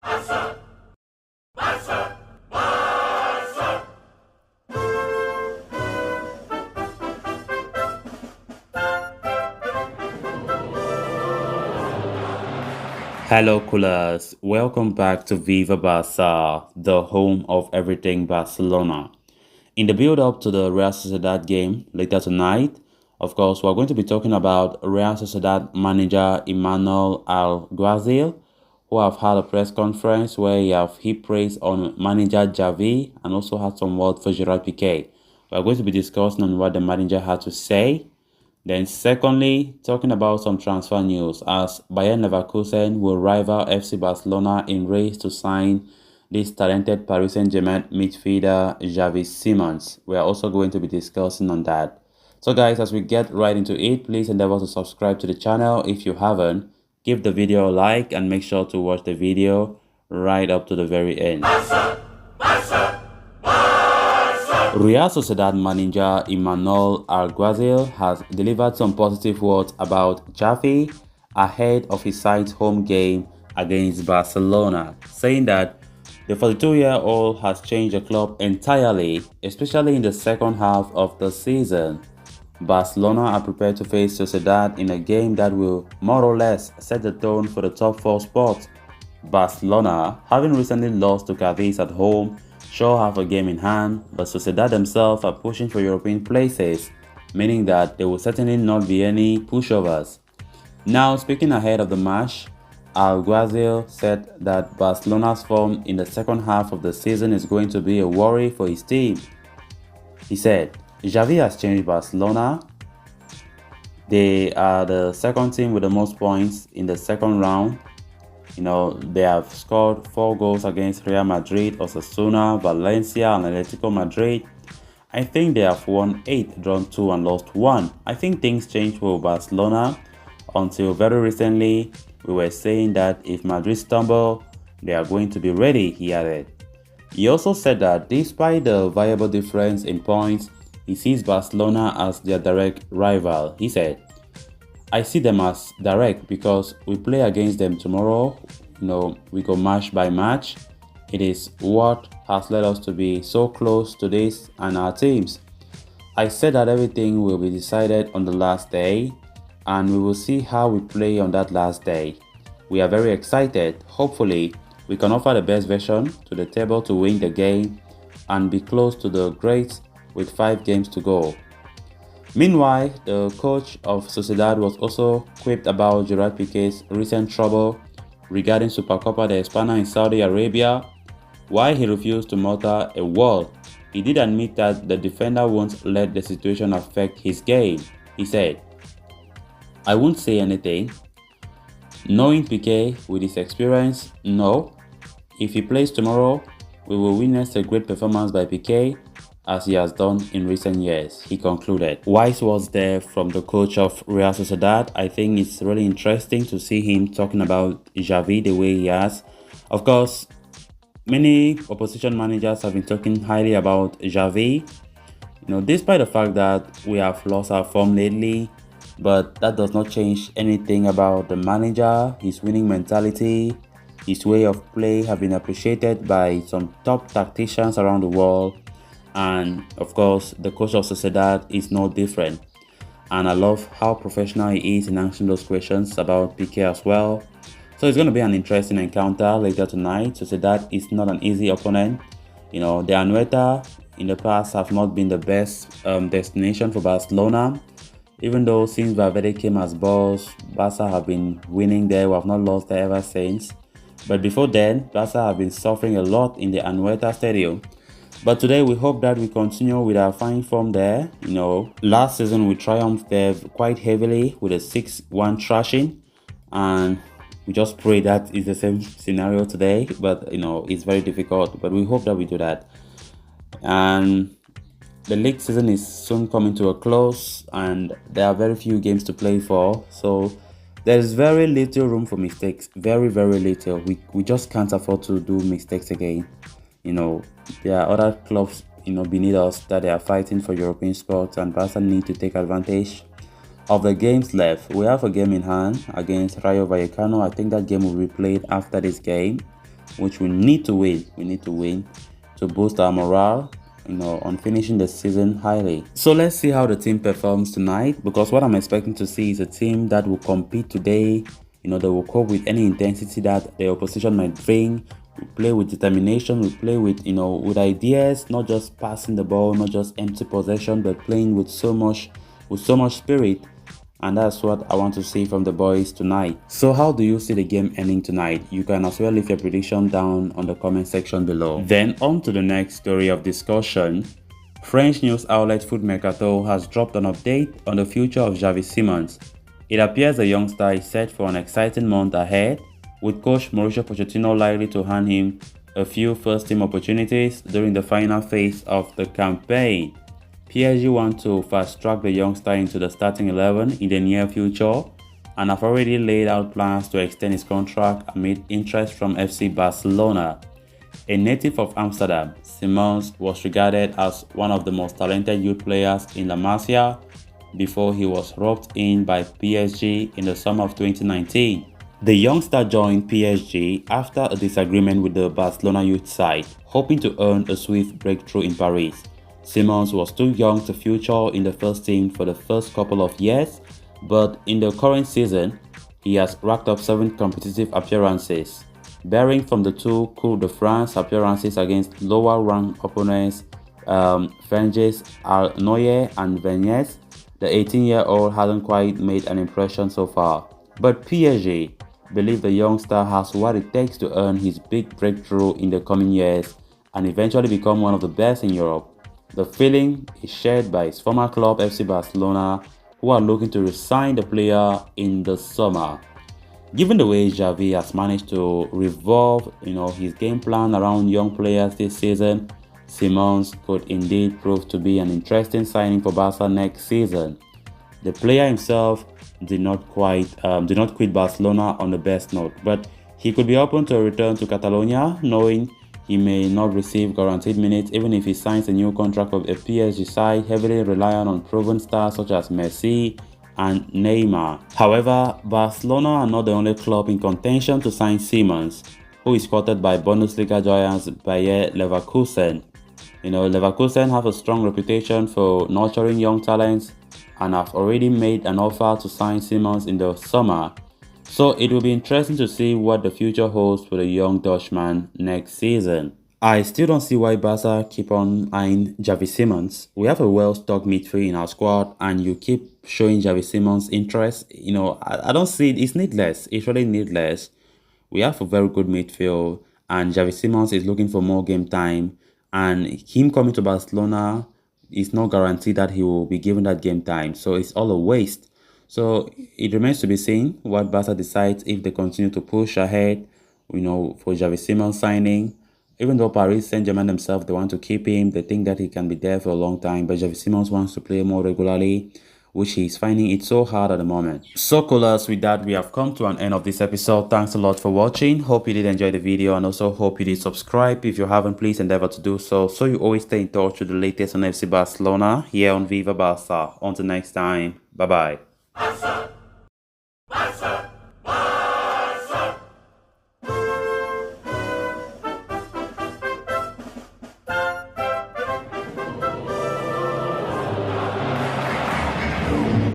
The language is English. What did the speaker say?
Barca! Barca! Barca! Hello, coolers. Welcome back to Viva Barca, the home of everything Barcelona. In the build up to the Real Sociedad game later tonight, of course, we're going to be talking about Real Sociedad manager Emmanuel Alguazil, who have had a press conference where he have heaped praise on manager Xavi and also had some word for Gerard Piqué. We're going to be discussing on what the manager had to say. Then secondly, talking about some transfer news as Bayern Leverkusen will rival FC Barcelona in race to sign this talented Paris Saint-Germain midfielder Xavi Simons. We are also going to be discussing on that. So guys, as we get right into it, please endeavor to subscribe to the channel if you haven't. Give the video a like and make sure to watch the video right up to the very end. Barca! Barca! Barca! Real Sociedad manager Emmanuel Alguazil has delivered some positive words about Xavi ahead of his side's home game against Barcelona, saying that the 42-year-old has changed the club entirely, especially in the second half of the season. Barcelona are prepared to face Sociedad in a game that will more or less set the tone for the top 4 spots. Barcelona, having recently lost to Cadiz at home, sure have a game in hand, but Sociedad themselves are pushing for European places, meaning that there will certainly not be any pushovers. Now, speaking ahead of the match, Alguazil said that Barcelona's form in the second half of the season is going to be a worry for his team. He said, Xavi has changed Barcelona. They are the second team with the most points in the second round. They have scored 4 goals against Real Madrid, Osasuna, Valencia, and Atletico Madrid. I think they have won 8, drawn 2, and lost 1. I think things changed for Barcelona until very recently. We were saying that if Madrid stumble, they are going to be ready, he added. He also said that despite the viable difference in points, he sees Barcelona as their direct rival. He said, I see them as direct because we play against them tomorrow. We go match by match. It is what has led us to be so close to this and our teams. I said that everything will be decided on the last day and we will see how we play on that last day. We are very excited. Hopefully, we can offer the best version to the table to win the game and be close to the greats with 5 games to go. Meanwhile, the coach of Sociedad was also quipped about Gerard Piqué's recent trouble regarding Supercopa de España in Saudi Arabia. Why he refused to mutter a word, he did admit that the defender won't let the situation affect his game. He said, I won't say anything. Knowing Piqué with his experience, no. If he plays tomorrow, we will witness a great performance by Piqué as he has done in recent years, he concluded. Wise words there from the coach of Real Sociedad. I think it's really interesting to see him talking about Xavi the way he has. Of course, many opposition managers have been talking highly about Xavi, despite the fact that we have lost our form lately, but that does not change anything about the manager. His winning mentality, his way of play have been appreciated by some top tacticians around the world. And of course, the coach of Sociedad is no different. And I love how professional he is in answering those questions about Piqué as well. So it's going to be an interesting encounter later tonight. Sociedad is not an easy opponent. The Anoeta in the past have not been the best destination for Barcelona. Even though since Valverde came as boss, Barca have been winning there. We have not lost there ever since. But before then, Barca have been suffering a lot in the Anoeta Stadium. But today we hope that we continue with our fine form there. Last season we triumphed there quite heavily with a 6-1 thrashing, and we just pray that is the same scenario today. But it's very difficult. But we hope that we do that. And the league season is soon coming to a close, and there are very few games to play for. So there is very little room for mistakes. Very, very little. We just can't afford to do mistakes again. There are other clubs, beneath us that they are fighting for European spots, and Barca need to take advantage of the games left. We have a game in hand against Rayo Vallecano. I think that game will be played after this game. which we need to win. We need to win to boost our morale, on finishing the season highly. So let's see how the team performs tonight, because what I'm expecting to see is a team that will compete today. They will cope with any intensity that the opposition might bring. We play with determination. We play with, with ideas, not just passing the ball, not just empty possession, but playing with so much spirit. And that's what I want to see from the boys tonight. So how do you see the game ending tonight? You can as well leave your prediction down on the comment section below. Then on to the next story of discussion. French news outlet Foot Mercato has dropped an update on the future of Xavi Simons. It appears the youngster is set for an exciting month ahead, with coach Mauricio Pochettino likely to hand him a few first-team opportunities during the final phase of the campaign. PSG want to fast-track the youngster into the starting 11 in the near future and have already laid out plans to extend his contract amid interest from FC Barcelona. A native of Amsterdam, Simons was regarded as one of the most talented youth players in La Masia before he was roped in by PSG in the summer of 2019. The youngster joined PSG after a disagreement with the Barcelona youth side, hoping to earn a swift breakthrough in Paris. Simons was too young to feature in the first team for the first couple of years, but in the current season, he has racked up 7 competitive appearances, bearing from the 2 Coupe de France appearances against lower-ranked opponents Venges, Alnoye and Venez. The 18-year-old hasn't quite made an impression so far, but PSG believe the youngster has what it takes to earn his big breakthrough in the coming years and eventually become one of the best in Europe. The feeling is shared by his former club FC Barcelona, who are looking to re-sign the player in the summer. Given the way Xavi has managed to revolve his game plan around young players this season, Simons could indeed prove to be an interesting signing for Barca next season. The player himself did not quit Barcelona on the best note, but he could be open to a return to Catalonia, knowing he may not receive guaranteed minutes even if he signs a new contract with a PSG side heavily reliant on proven stars such as Messi and Neymar. However, Barcelona are not the only club in contention to sign Simons, who is quoted by Bundesliga giants Bayer Leverkusen. Leverkusen have a strong reputation for nurturing young talents and have already made an offer to sign Simons in the summer. So it will be interesting to see what the future holds for the young Dutchman next season. I still don't see why Barca keep on eyeing Xavi Simons. We have a well-stocked midfield in our squad and you keep showing Xavi Simons interest. I don't see it. It's needless. It's really needless. We have a very good midfield and Xavi Simons is looking for more game time. And him coming to Barcelona is not guaranteed that he will be given that game time. So it's all a waste. So it remains to be seen what Barca decides if they continue to push ahead, for Xavi Simons signing. Even though Paris Saint-Germain themselves, they want to keep him. They think that he can be there for a long time. But Xavi Simons wants to play more regularly, which he's finding it so hard at the moment. So coolers, with that, we have come to an end of this episode. Thanks a lot for watching. Hope you did enjoy the video and also hope you did subscribe. If you haven't, please endeavor to do so you always stay in touch with the latest on FC Barcelona here on Viva Barca. Until next time, bye-bye. Barca!